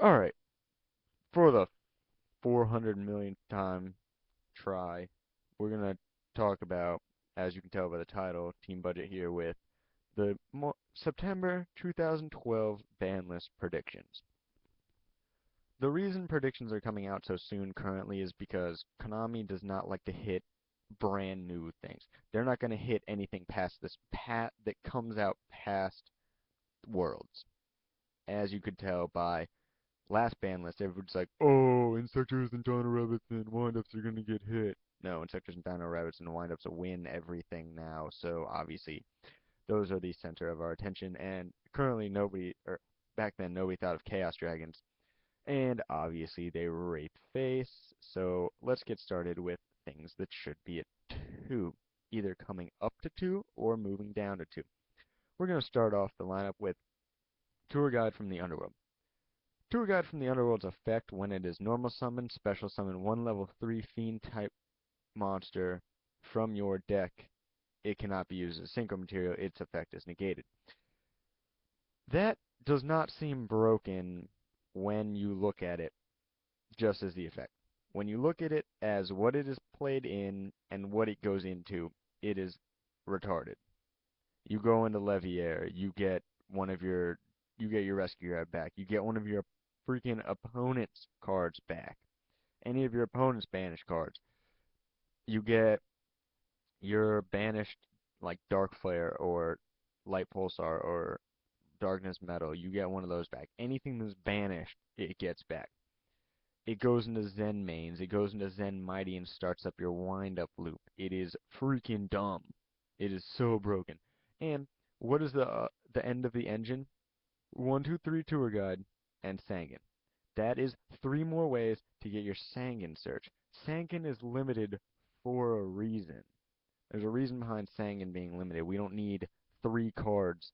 Alright, for the 400 millionth time try, we're gonna talk about, as you can tell by the title, team budget here with the September 2012 ban list predictions. The reason predictions are coming out so soon currently is because Konami does not like to hit brand new things. They're not going to hit anything past this that comes out past Worlds. As you could tell by last ban list, everyone's like, "Oh, Insectors and Dino Rabbits and Windups are going to get hit." No, Insectors and Dino Rabbits and Windups win everything now, so obviously those are the center of our attention. And currently, nobody, or back then, nobody thought of Chaos Dragons. And obviously they were Wraith Face, so let's get started with things that should be at 2, either coming up to 2 or moving down to 2. We're going to start off the lineup with Tour Guide from the Underworld. Tour Guide from the Underworld's effect when it is normal summon, special summon 1 level 3 fiend type monster from your deck. It cannot be used as synchro material, its effect is negated. That does not seem broken when you look at it just as the effect. When you look at it as what it is played in and what it goes into, it is retarded. You go into Leviair, you get your rescue grab back. You get one of your freaking opponent's cards back. Any of your opponent's banished cards. You get your banished like Dark Flare or Light Pulsar or Darkness Metal. You get one of those back. Anything that's banished, it gets back. It goes into Zen mains. It goes into Zen Mighty and starts up your wind-up loop. It is freaking dumb. It is so broken. And what is the end of the engine? 1, 2, 3 tour guide and Sangan. That is 3 more ways to get your Sangan search. Sangan is limited for a reason. There's a reason behind Sangan being limited. We don't need 3 cards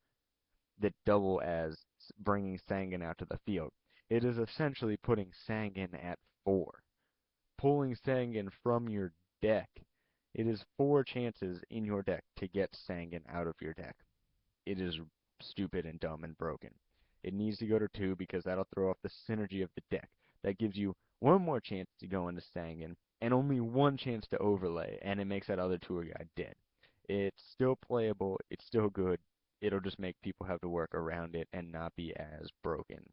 that double as bringing Sangan out to the field. It is essentially putting Sangan at 4. Pulling Sangan from your deck. It is 4 chances in your deck to get Sangan out of your deck. It is stupid and dumb and broken. It needs to go to 2 because that'll throw off the synergy of the deck. That gives you 1 more chance to go into Sangan and only 1 chance to overlay, and it makes that other tour guide dead. It's still playable, it's still good. It'll just make people have to work around it and not be as broken.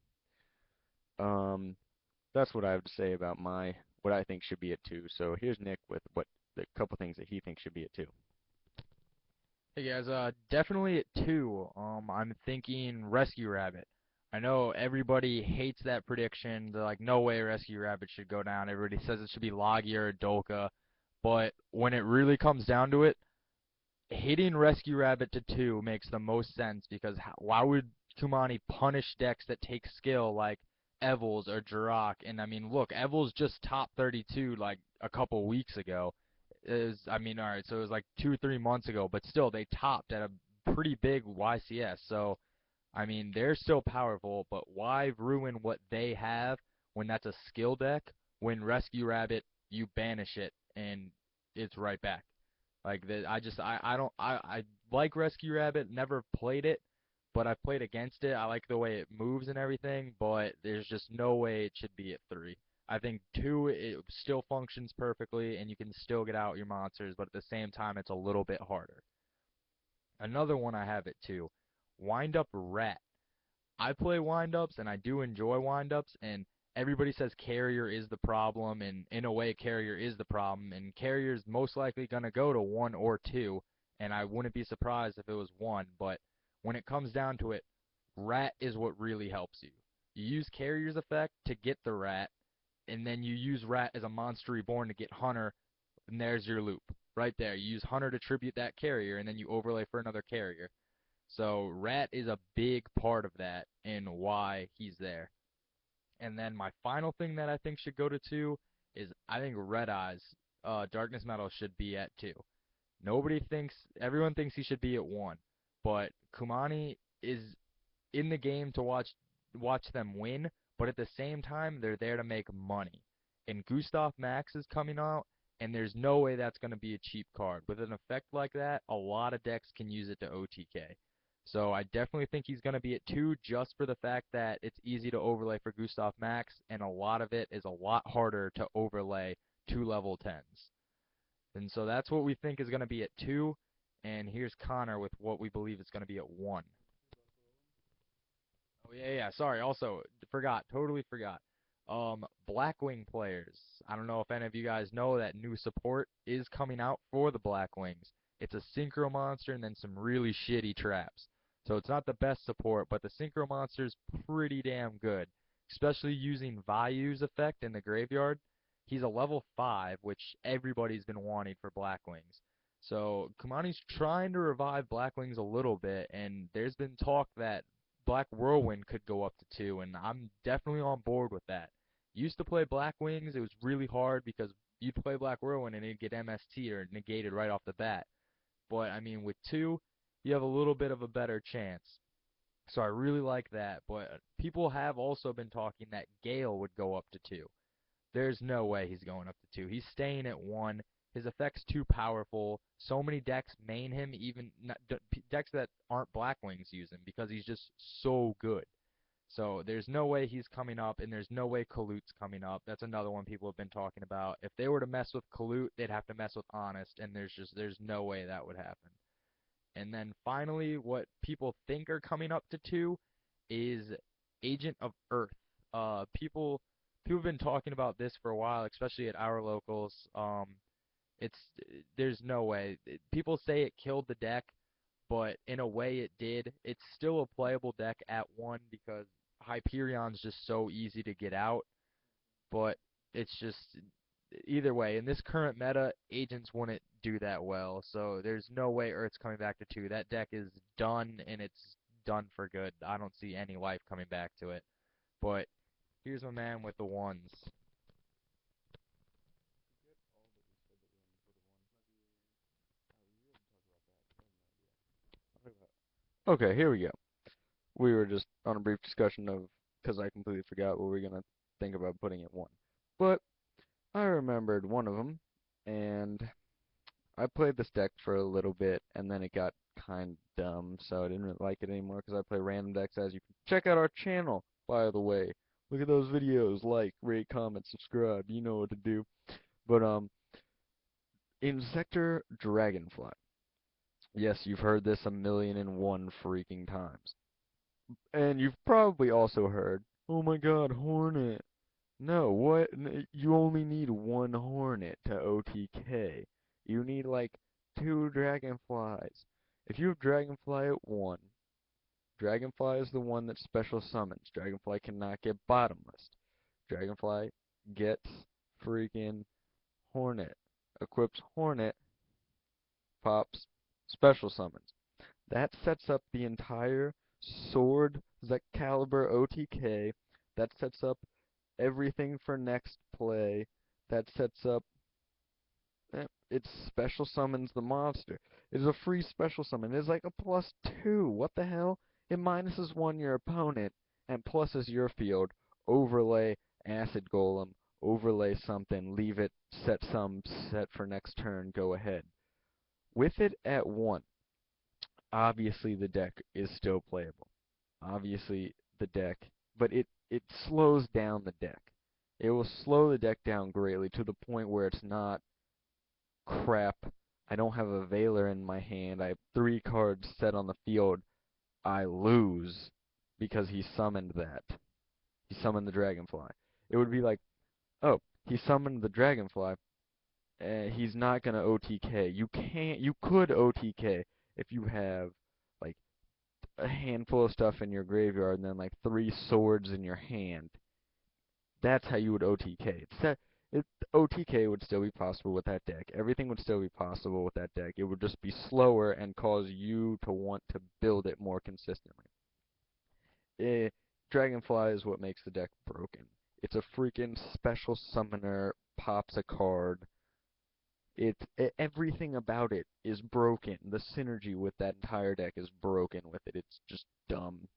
Um, that's what I have to say about what I think should be at 2. So here's Nick with what the couple things that he thinks should be at 2. Hey guys, definitely at 2. I'm thinking Rescue Rabbit. I know everybody hates that prediction. They're like, no way Rescue Rabbit should go down. Everybody says it should be Logia or Dolka. But when it really comes down to it, hitting Rescue Rabbit to 2 makes the most sense because why would Kumani punish decks that take skill like Evils or Jirac? And I mean, look, Evils just top 32 like a couple weeks ago. I mean, all right, so it was like 2, 3 months ago, but still they topped at a pretty big YCS. So I mean, they're still powerful, but why ruin what they have when that's a skill deck? When Rescue Rabbit, you banish it and it's right back. Like I don't I like Rescue Rabbit, never played it, but I've played against it. I like the way it moves and everything, but there's just no way it should be at 3. I think 2 it still functions perfectly and you can still get out your monsters, but at the same time it's a little bit harder. Another one I have at 2, Wind Up Rat. I play wind-ups and I do enjoy wind-ups, and everybody says carrier is the problem, and in a way carrier is the problem, and carrier's most likely going to go to 1 or 2, and I wouldn't be surprised if it was 1, but when it comes down to it, rat is what really helps you. You use carrier's effect to get the rat, and then you use rat as a monster reborn to get hunter, and there's your loop. Right there. You use hunter to tribute that carrier, and then you overlay for another carrier. So Rat is a big part of that and why he's there. And then my final thing that I think should go to 2 is I think Red Eyes, Darkness Metal should be at 2. Everyone thinks he should be at 1, but Kumani is in the game to watch them win, but at the same time they're there to make money. And Gustav Max is coming out, and there's no way that's going to be a cheap card. With an effect like that, a lot of decks can use it to OTK. So I definitely think he's going to be at 2 just for the fact that it's easy to overlay for Gustav Max, and a lot of it is a lot harder to overlay to level 10s. And so that's what we think is going to be at 2. And here's Connor with what we believe is going to be at 1. Oh yeah, yeah. Sorry. Also, forgot. Totally forgot. Blackwing players. I don't know if any of you guys know that new support is coming out for the Blackwings. It's a Synchro Monster and then some really shitty traps. So it's not the best support, but the Synchro Monster's pretty damn good, especially using Vayu's effect in the graveyard. He's a level 5, which everybody's been wanting for Blackwings. So Kamani's trying to revive Blackwings a little bit, and there's been talk that Black Whirlwind could go up to 2, and I'm definitely on board with that. Used to play Black Wings, it was really hard because you'd play Black Whirlwind and it'd get MST or negated right off the bat. But I mean, with 2, you have a little bit of a better chance. So I really like that. But people have also been talking that Gale would go up to 2. There's no way he's going up to 2. He's staying at 1. His effect's too powerful. So many decks main him, even decks that aren't Blackwings use him because he's just so good. So there's no way he's coming up, and there's no way Kalut's coming up. That's another one people have been talking about. If they were to mess with Kalut, they'd have to mess with Honest, and there's no way that would happen. And then finally, what people think are coming up to 2 is Agent of Earth. People have been talking about this for a while, especially at our locals. It's there's no way. People say it killed the deck, but in a way it did. It's still a playable deck at 1 because Hyperion's just so easy to get out, but it's just either way, in this current meta, agents wouldn't do that well, so there's no way Earth's coming back to 2. That deck is done, and it's done for good. I don't see any life coming back to it. But here's my man with the ones. Okay, here we go. We were just on a brief discussion of, because I completely forgot what we were gonna think about putting at 1. But I remembered one of them, and I played this deck for a little bit, and then it got kind of dumb, so I didn't really like it anymore because I play random decks, as you can check out our channel, by the way. Look at those videos, like, rate, comment, subscribe, you know what to do. But, Insector Dragonfly. Yes, you've heard this 1,000,001 freaking times. And you've probably also heard, oh my god, Hornet. No, what? You only need one Hornet to OTK. You need like 2 Dragonflies. If you have Dragonfly at 1, Dragonfly is the one that special summons. Dragonfly cannot get bottomless. Dragonfly gets freaking Hornet. Equips Hornet, pops, special summons. That sets up the entire Sword Excalibur OTK. That sets up everything for next play. That sets up. It special summons the monster. It is a free special summon. It is like a +2. What the hell? It minuses 1 your opponent and pluses your field. Overlay Acid Golem. Overlay something. Leave it. Set for next turn. Go ahead. With it at 1, obviously the deck is still playable. Obviously the deck, but it slows down the deck. It will slow the deck down greatly to the point where it's not crap. I don't have a Veiler in my hand. I have 3 cards set on the field. I lose because he summoned that. He summoned the Dragonfly. It would be like, oh, he summoned the Dragonfly. He's not gonna OTK. You could OTK if you have like a handful of stuff in your graveyard and then like 3 swords in your hand. That's how you would OTK. OTK would still be possible with that deck. Everything would still be possible with that deck. It would just be slower and cause you to want to build it more consistently. Dragonfly is what makes the deck broken. It's a freaking special summoner, pops a card. Everything about it is broken. The synergy with that entire deck is broken with it. It's just dumb.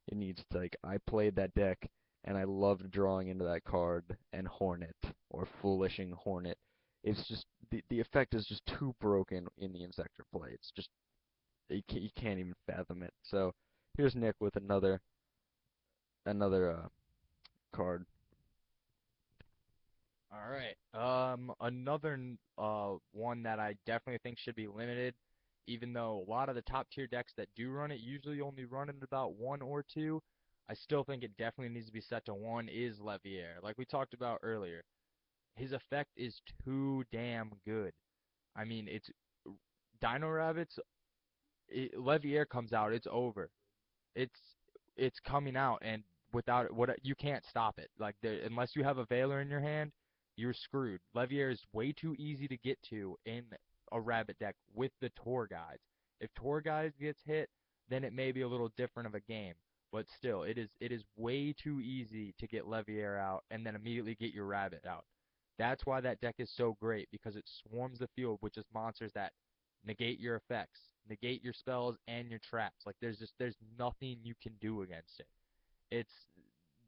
It needs to, like, I played that deck and I loved drawing into that card and Hornet or Foolishing Hornet. It's just the effect is just too broken in the Insector play. It's just you can't even fathom it. So here's Nick with another card. All right. One that I definitely think should be limited, even though a lot of the top tier decks that do run it usually only run it about one or two. I still think it definitely needs to be set to one is Levier. Like we talked about earlier, his effect is too damn good. I mean, it's Dino Rabbits. Levier comes out, it's over. It's it's coming out, and without it, what you can't stop it. Like unless you have a Veiler in your hand, you're screwed. Levier is way too easy to get to in a rabbit deck with the Tour Guides. If Tour Guides gets hit, then it may be a little different of a game. But still, it is way too easy to get Levier out and then immediately get your rabbit out. That's why that deck is so great because it swarms the field with just monsters that negate your effects, negate your spells and your traps. Like there's nothing you can do against it. It's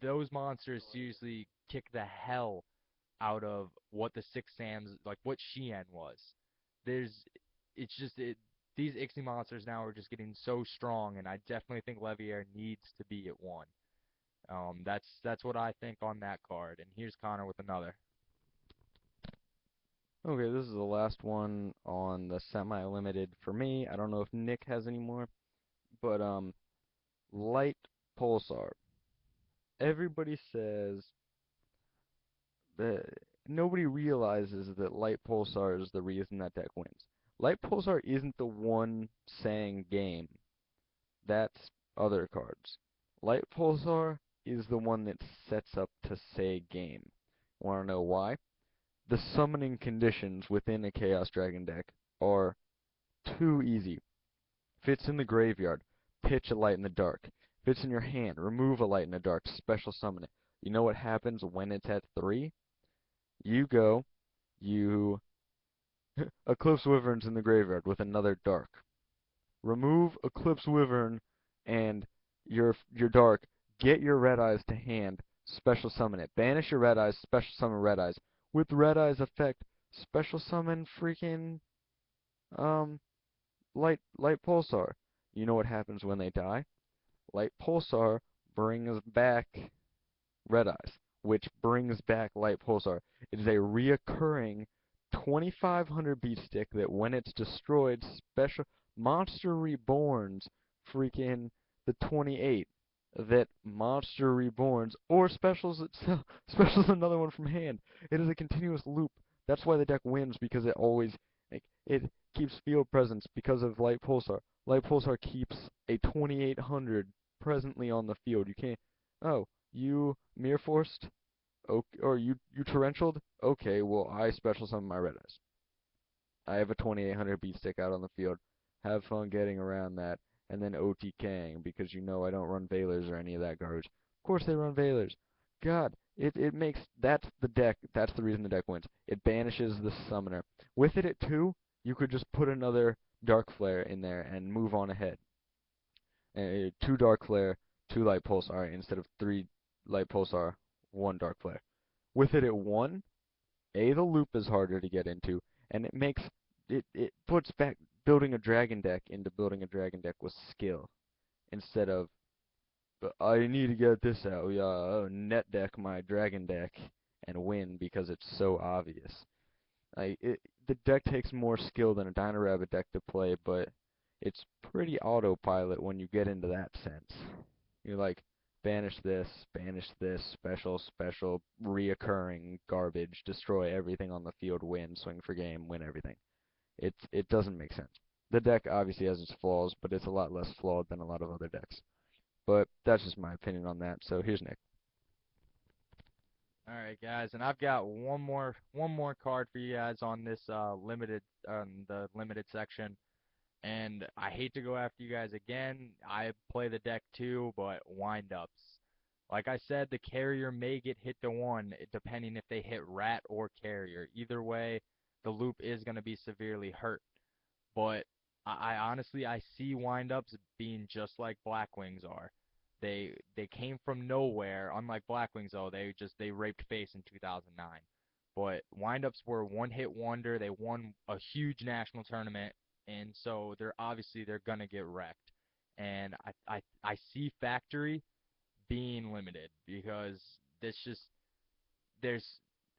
those monsters seriously kick the hell out of what the Six Sams like what Shien was. There's it's just it these Ixie monsters now are just getting so strong, and I definitely think Levier needs to be at one. That's what I think on that card. And here's Connor with another. Okay, this is the last one on the semi-limited for me. I don't know if Nick has any more, but Light Pulsar. Everybody says that nobody realizes that Light Pulsar is the reason that deck wins. Light Pulsar isn't the one saying game. That's other cards. Light Pulsar is the one that sets up to say game. Want to know why? The summoning conditions within a Chaos Dragon deck are too easy. Fits in the graveyard, pitch a light in the dark. Fits in your hand, remove a light in the dark, special summon it. You know what happens when it's at 3? You go, you Eclipse Wyvern's in the graveyard with another dark. Remove Eclipse Wyvern and your dark. Get your Red Eyes to hand. Special summon it. Banish your Red Eyes. Special summon Red Eyes. With Red Eyes effect, special summon freaking um Light Pulsar. You know what happens when they die? Light Pulsar brings back Red Eyes, which brings back Light Pulsar. It is a reoccurring 2500 beat stick that when it's destroyed, special Monster Reborns freaking the 28 that Monster Reborns or specials itself specials another one from hand. It is a continuous loop. That's why the deck wins because it always it keeps field presence because of Light Pulsar. Light Pulsar keeps a 2800 presently on the field. You can't. Oh, you Mirror Forced? Okay, or you Torrentialed? Okay, well I special summon my Red Eyes. I have a 2800 beat stick out on the field. Have fun getting around that, and then OTKing because you know I don't run Veilers or any of that garbage. Of course they run Veilers. God, it makes that's the deck. That's the reason the deck wins. It banishes the summoner. With it at 2, you could just put another Dark Flare in there and move on ahead. 2 Dark Flare, 2 Light Pulsar instead of 3 Light Pulsar, 1 Dark Flare. With it at 1, the loop is harder to get into, and it puts back building a dragon deck into building a dragon deck with skill instead of I need to get this out. Yeah, net deck my dragon deck and win because it's so obvious. The deck takes more skill than a Dino Rabbit deck to play, but it's pretty autopilot when you get into that sense. You're like, banish this, special, reoccurring garbage, destroy everything on the field, win, swing for game, win everything. It doesn't make sense. The deck obviously has its flaws, but it's a lot less flawed than a lot of other decks. But that's just my opinion on that. So here's Nick. All right, guys, and I've got one more card for you guys on this limited on the limited section. And I hate to go after you guys again. I play the deck too, but windups. Like I said, the carrier may get hit to one, depending if they hit rat or carrier. Either way, the loop is going to be severely hurt. But I honestly I see windups being just like Blackwings are. They came from nowhere, unlike Blackwings though, they raped face in 2009. But windups were one hit wonder. They won a huge national tournament and so they're gonna get wrecked. And I see factory being limited because this just there's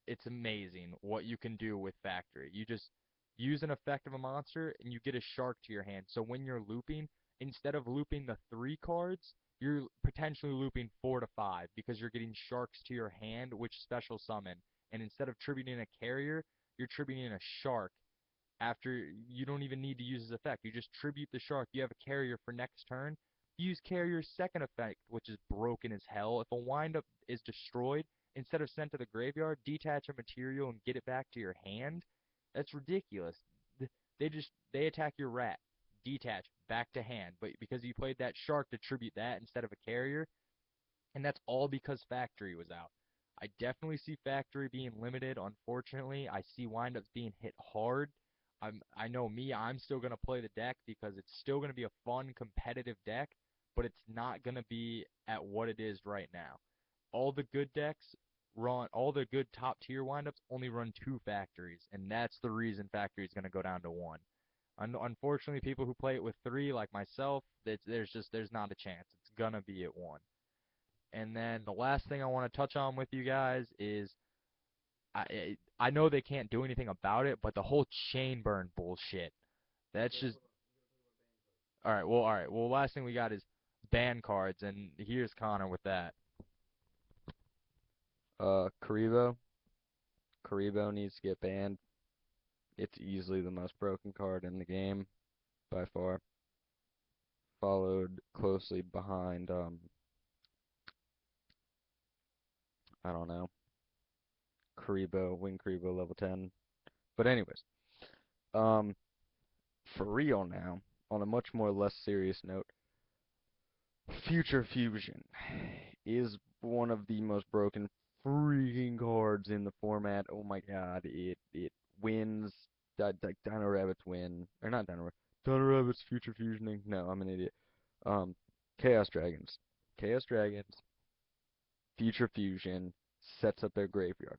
it's amazing what you can do with factory. You just use an effect of a monster and you get a shark to your hand. So when you're looping, instead of looping the 3 cards, you're potentially looping 4 to 5 because you're getting sharks to your hand, which special summon. And instead of tributing a carrier, you're tributing a shark. After you don't even need to use his effect, you just tribute the shark. You have a carrier for next turn. Use carrier's second effect, which is broken as hell. If a windup is destroyed, instead of sent to the graveyard, detach a material and get it back to your hand. That's ridiculous. They attack your rat, detach back to hand, but because you played that shark to tribute that instead of a carrier, and that's all because factory was out. I definitely see factory being limited. Unfortunately, I see windups being hit hard. I know me, I'm still gonna play the deck because it's still gonna be a fun competitive deck, but it's not gonna be at what it is right now. All the good decks run all the good top tier windups only run 2 factories, and that's the reason factory is gonna go down to 1. Unfortunately, people who play it with 3, like myself, there's not a chance. It's gonna be at 1. And then the last thing I want to touch on with you guys is I know they can't do anything about it, but the whole chain burn bullshit. That's just all right. Well, all right. Well, last thing we got is ban cards, and here's Connor with that. Karibo. Karibo needs to get banned. It's easily the most broken card in the game by far. Followed closely behind, I don't know, Karibo, Wing Karibo level 10. But anyways, um, for real now, on a much more less serious note, Future Fusion is one of the most broken freaking cards in the format. Oh my god, it wins. Dino Rabbits win, or not Dino Rabbits. Dino Rabbits Future Fusioning. No, I'm an idiot. Um, Chaos Dragons. Chaos Dragons, Future Fusion sets up their graveyard.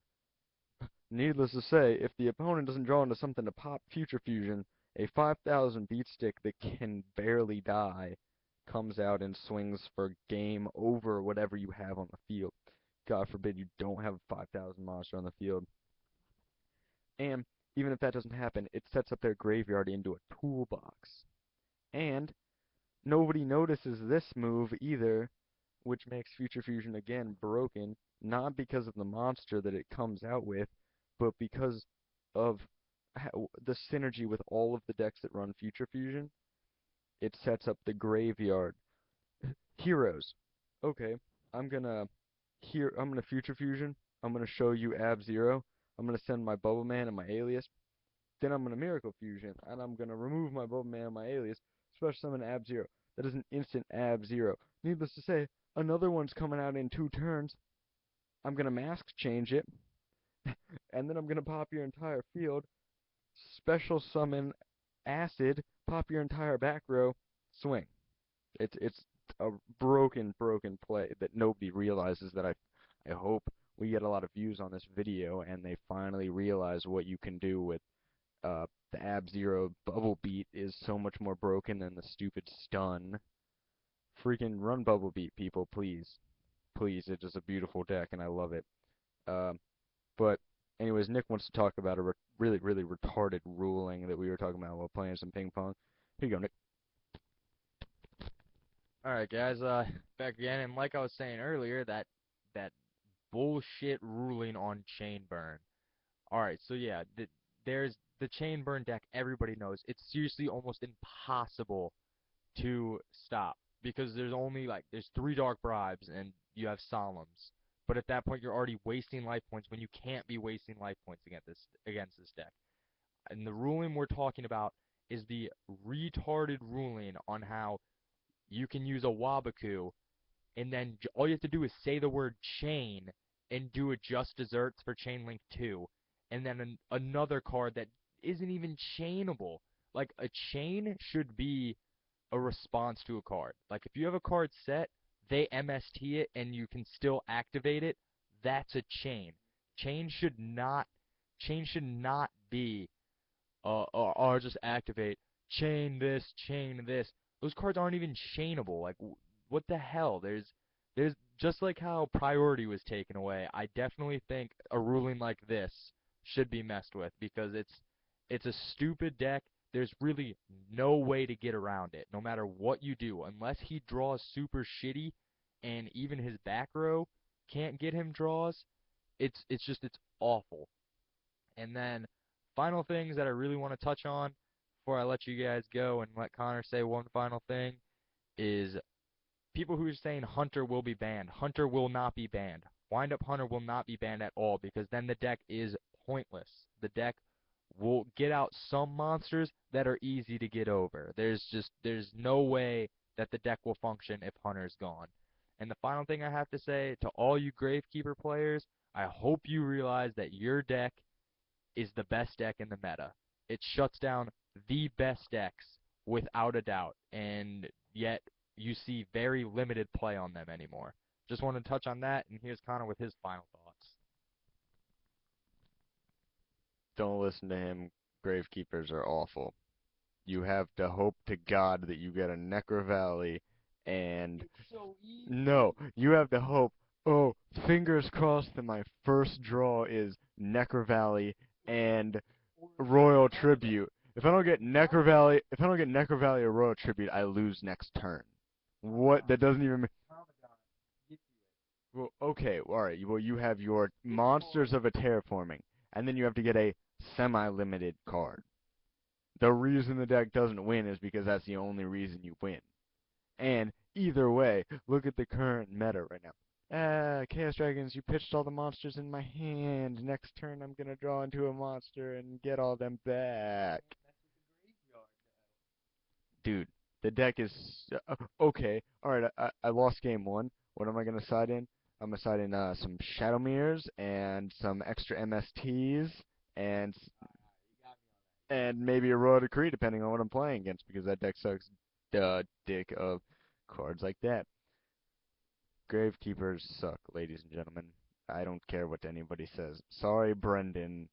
Needless to say, if the opponent doesn't draw into something to pop Future Fusion, a 5,000 beat stick that can barely die comes out and swings for game over whatever you have on the field. God forbid you don't have a 5,000 monster on the field. And even if that doesn't happen, it sets up their graveyard into a toolbox. And nobody notices this move either, which makes Future Fusion again broken, not because of the monster that it comes out with, but because of the synergy with all of the decks that run Future Fusion. It sets up the graveyard. Heroes. Okay, I'm gonna I'm gonna Future Fusion. I'm gonna show you Ab Zero. I'm gonna send my Bubble Man and my Alias. Then I'm gonna Miracle Fusion, and I'm gonna remove my Bubble Man and my Alias. Special summon Ab Zero. That is an instant Ab Zero. Needless to say, another one's coming out in 2 turns. I'm gonna mask change it, and then I'm gonna pop your entire field. Special summon Acid. Pop your entire back row. Swing. It's a broken play that nobody realizes. That I hope we get a lot of views on this video and they finally realize what you can do with the Ab Zero. Bubble Beat is so much more broken than the stupid stun. Freaking run Bubble Beat, people, please. Please, it's just a beautiful deck and I love it. But anyways, Nick wants to talk about a really retarded ruling that we were talking about while playing some ping pong. Here you go, Nick. All right, guys. Back again, and like I was saying earlier, that bullshit ruling on chain burn. All right, so yeah, there's the chain burn deck. Everybody knows it's seriously almost impossible to stop because there's 3 Dark Bribes and you have Solemns. But at that point, you're already wasting life points when you can't be wasting life points against this deck. And the ruling we're talking about is the retarded ruling on how you can use a Waboku and then all you have to do is say the word chain and do a Just Desserts for Chain Link 2, and then another card that isn't even chainable. Like, a chain should be a response to a card. Like, if you have a card set, they MST it, and you can still activate it, that's a chain. Chain should not, chain should not be, or just activate. chain this, chain this. Those cards aren't even chainable. Like, what the hell? There's just like how priority was taken away. I definitely think a ruling like this should be messed with because it's a stupid deck. There's really no way to get around it, no matter what you do, unless he draws super shitty, and even his back row can't get him draws. It's awful. And then final things that I really want to touch on before I let you guys go and let Connor say one final thing is people who are saying Hunter will be banned. Hunter will not be banned. Wind Up Hunter will not be banned at all because then the deck is pointless. The deck will get out some monsters that are easy to get over. There's no way that the deck will function if Hunter's gone. And the final thing I have to say to all you Gravekeeper players, I hope you realize that your deck is the best deck in the meta. It shuts down the best decks without a doubt, and yet you see very limited play on them anymore. Just want to touch on that, and here's Connor with his final thoughts. Don't listen to him. Gravekeepers are awful. You have to hope to God that you get a Necro Valley and It's so easy. no, you have to hope. Oh, fingers crossed that my first draw is Necro Valley and Royal Tribute. If I don't get Necro Valley, if I don't get Necro Valley or Royal Tribute, I lose next turn. What? That doesn't even. Well, okay, all right. Well, you have your Monsters of a Terraforming, and then you have to get a semi-limited card. The reason the deck doesn't win is because that's the only reason you win. And either way, look at the current meta right now. Chaos Dragons, you pitched all the monsters in my hand. Next turn, I'm gonna draw into a monster and get all them back. Dude, the deck is okay. All right, I lost game one. What am I gonna side in? I'm gonna side in some Shadow Mirrors and some extra MSTs and maybe a Royal Decree, depending on what I'm playing against, because that deck sucks dick of cards like that. Gravekeepers suck, ladies and gentlemen. I don't care what anybody says. Sorry, Brendan.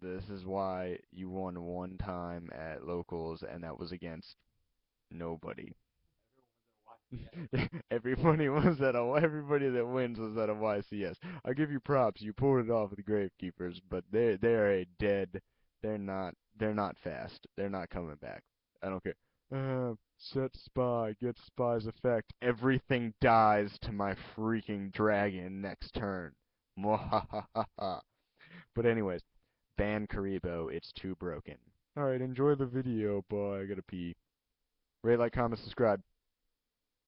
This is why you won one time at locals, and that was against nobody. Everybody that wins was at a YCS. I'll give you props. You pulled it off with the Gravekeepers, but they're a dead. They're not fast. They're not coming back. I don't care. Set spy, get spy's effect. Everything dies to my freaking dragon next turn. Mwahaha. But anyways, ban Karibo. It's too broken. Alright, enjoy the video, boy. I gotta pee. Rate, like, comment, subscribe.